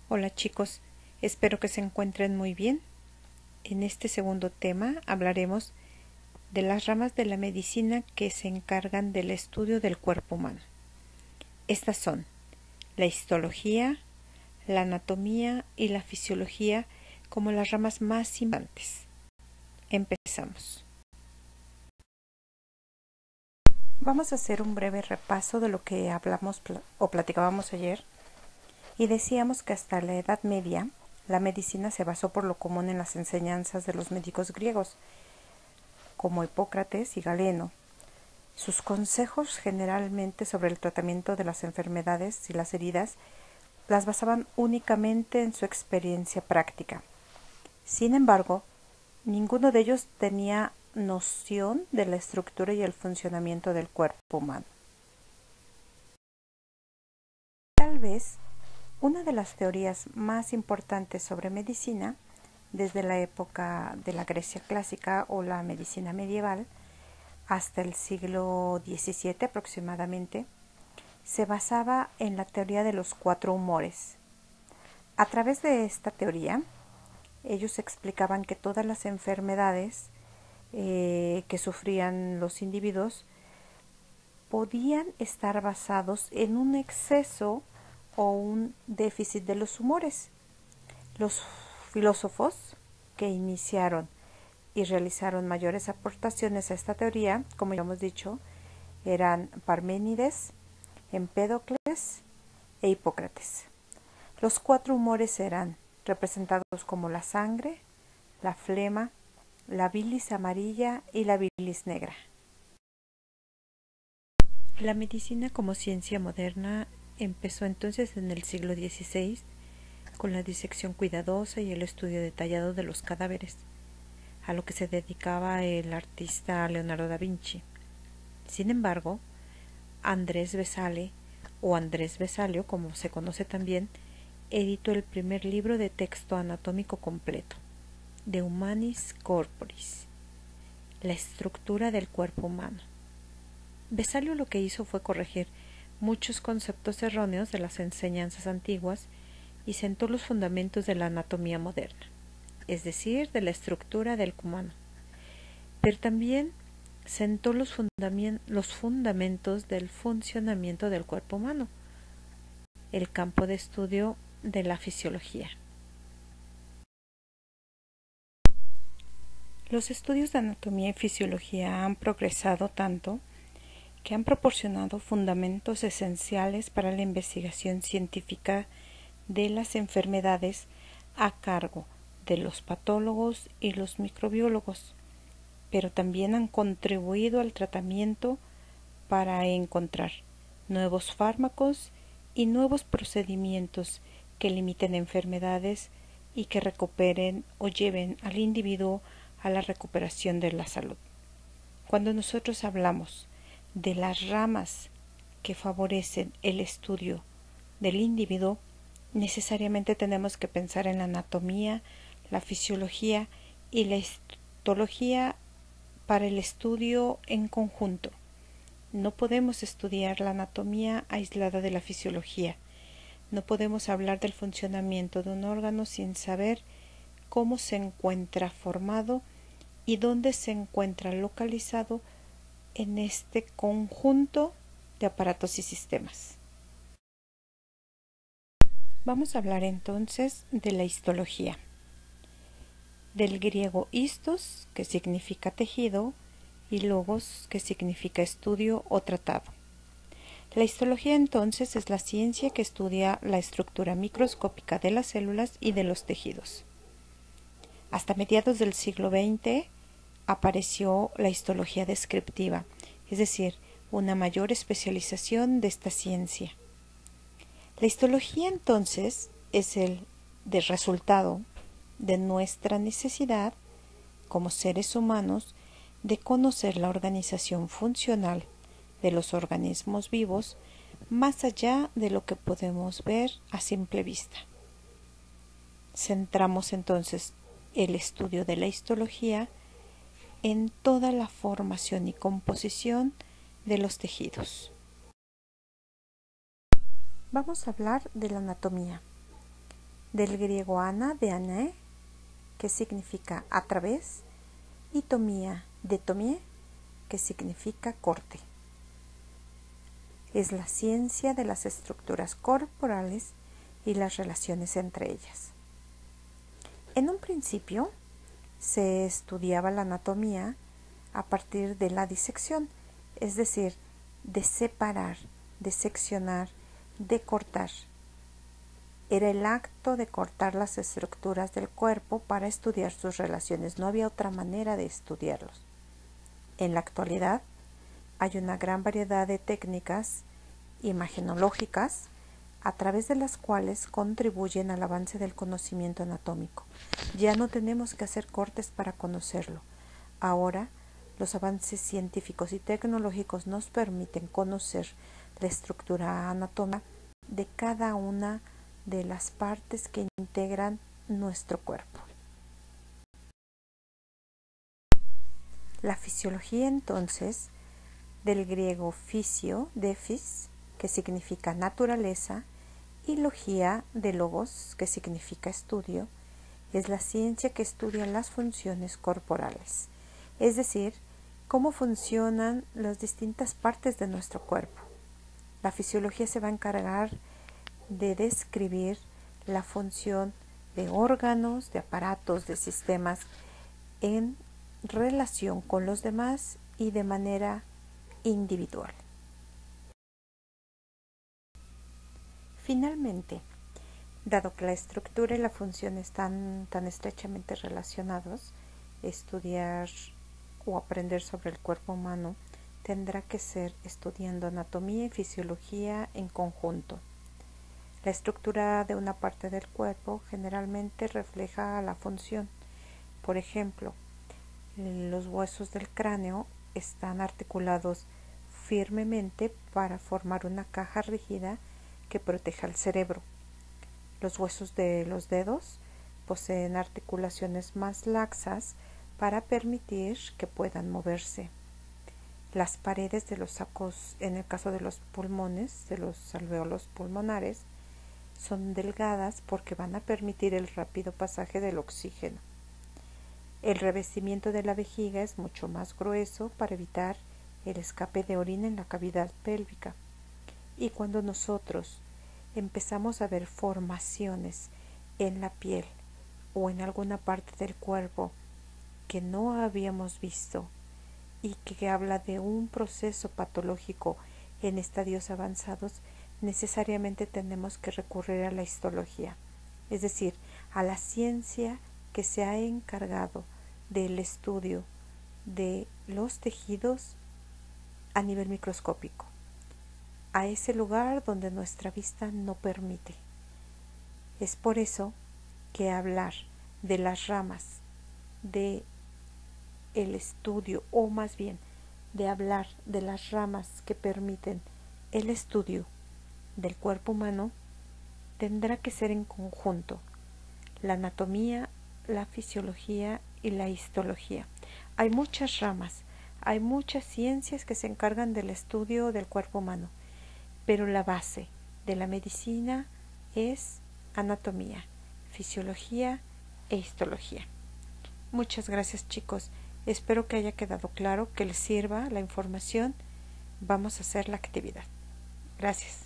Hola chicos, espero que se encuentren muy bien. En este segundo tema hablaremos de las ramas de la medicina que se encargan del estudio del cuerpo humano. Estas son la histología, la anatomía y la fisiología como las ramas más importantes. Empezamos. Vamos a hacer un breve repaso de lo que hablamos o platicábamos ayer. Y decíamos que hasta la Edad Media la medicina se basó por lo común en las enseñanzas de los médicos griegos, como Hipócrates y Galeno. Sus consejos generalmente sobre el tratamiento de las enfermedades y las heridas las basaban únicamente en su experiencia práctica. Sin embargo, ninguno de ellos tenía noción de la estructura y el funcionamiento del cuerpo humano. Tal vez una de las teorías más importantes sobre medicina, desde la época de la Grecia clásica o la medicina medieval hasta el siglo XVII aproximadamente, se basaba en la teoría de los 4 humores. A través de esta teoría, ellos explicaban que todas las enfermedades que sufrían los individuos podían estar basados en un exceso o un déficit de los humores. Los filósofos que iniciaron y realizaron mayores aportaciones a esta teoría, como ya hemos dicho, eran Parménides, Empédocles e Hipócrates. Los 4 humores eran representados como la sangre, la flema, la bilis amarilla y la bilis negra. La medicina como ciencia moderna empezó entonces en el siglo XVI con la disección cuidadosa y el estudio detallado de los cadáveres, a lo que se dedicaba el artista Leonardo da Vinci. Sin embargo, Andrés Vesale, o Andrés Vesalio como se conoce también, editó el primer libro de texto anatómico completo, De Humanis Corporis, la estructura del cuerpo humano. Vesalio lo que hizo fue corregir muchos conceptos erróneos de las enseñanzas antiguas y sentó los fundamentos de la anatomía moderna, es decir, de la estructura del humano. Pero también sentó los fundamentos del funcionamiento del cuerpo humano, el campo de estudio de la fisiología. Los estudios de anatomía y fisiología han progresado tanto que han proporcionado fundamentos esenciales para la investigación científica de las enfermedades a cargo de los patólogos y los microbiólogos, pero también han contribuido al tratamiento para encontrar nuevos fármacos y nuevos procedimientos que limiten enfermedades y que recuperen o lleven al individuo a la recuperación de la salud. Cuando nosotros hablamos de las ramas que favorecen el estudio del individuo, necesariamente tenemos que pensar en la anatomía, la fisiología y la histología para el estudio en conjunto. No podemos estudiar la anatomía aislada de la fisiología. No podemos hablar del funcionamiento de un órgano sin saber cómo se encuentra formado y dónde se encuentra localizado en este conjunto de aparatos y sistemas. Vamos a hablar entonces de la histología, del griego histos, que significa tejido, y logos, que significa estudio o tratado. La histología entonces es la ciencia que estudia la estructura microscópica de las células y de los tejidos. Hasta mediados del siglo XX apareció la histología descriptiva, es decir, una mayor especialización de esta ciencia. La histología entonces es el resultado de nuestra necesidad como seres humanos de conocer la organización funcional de los organismos vivos más allá de lo que podemos ver a simple vista. Centramos entonces el estudio de la histología en toda la formación y composición de los tejidos. Vamos a hablar de la anatomía. del griego ana de ane, que significa a través, y tomía de tomie, que significa corte. Es la ciencia de las estructuras corporales y las relaciones entre ellas. En un principio se estudiaba la anatomía a partir de la disección, es decir, de separar, de seccionar, de cortar. Era el acto de cortar las estructuras del cuerpo para estudiar sus relaciones. No había otra manera de estudiarlos. En la actualidad hay una gran variedad de técnicas imagenológicas a través de las cuales contribuyen al avance del conocimiento anatómico. Ya no tenemos que hacer cortes para conocerlo. Ahora, los avances científicos y tecnológicos nos permiten conocer la estructura anatómica de cada una de las partes que integran nuestro cuerpo. La fisiología, entonces, del griego fisio, de phys, que significa naturaleza, y logía, de logos, que significa estudio, es la ciencia que estudia las funciones corporales, es decir, cómo funcionan las distintas partes de nuestro cuerpo. La fisiología se va a encargar de describir la función de órganos, de aparatos, de sistemas en relación con los demás y de manera individual. Finalmente, dado que la estructura y la función están tan estrechamente relacionados, estudiar o aprender sobre el cuerpo humano tendrá que ser estudiando anatomía y fisiología en conjunto. La estructura de una parte del cuerpo generalmente refleja la función. Por ejemplo, los huesos del cráneo están articulados firmemente para formar una caja rígida que proteja al cerebro. Los huesos de los dedos poseen articulaciones más laxas para permitir que puedan moverse. Las paredes de los sacos, en el caso de los pulmones, de los alvéolos pulmonares, son delgadas porque van a permitir el rápido pasaje del oxígeno. El revestimiento de la vejiga es mucho más grueso para evitar el escape de orina en la cavidad pélvica. Y cuando nosotros empezamos a ver formaciones en la piel o en alguna parte del cuerpo que no habíamos visto y que habla de un proceso patológico en estadios avanzados, necesariamente tenemos que recurrir a la histología, es decir, a la ciencia que se ha encargado del estudio de los tejidos a nivel microscópico, a ese lugar donde nuestra vista no permite. Es por eso que hablar de las ramas de el estudio, o más bien de hablar de las ramas que permiten el estudio del cuerpo humano, tendrá que ser en conjunto la anatomía, la fisiología y la histología. Hay muchas ramas, hay muchas ciencias que se encargan del estudio del cuerpo humano, pero la base de la medicina es anatomía, fisiología e histología. Muchas gracias, chicos. Espero que haya quedado claro, que les sirva la información. Vamos a hacer la actividad. Gracias.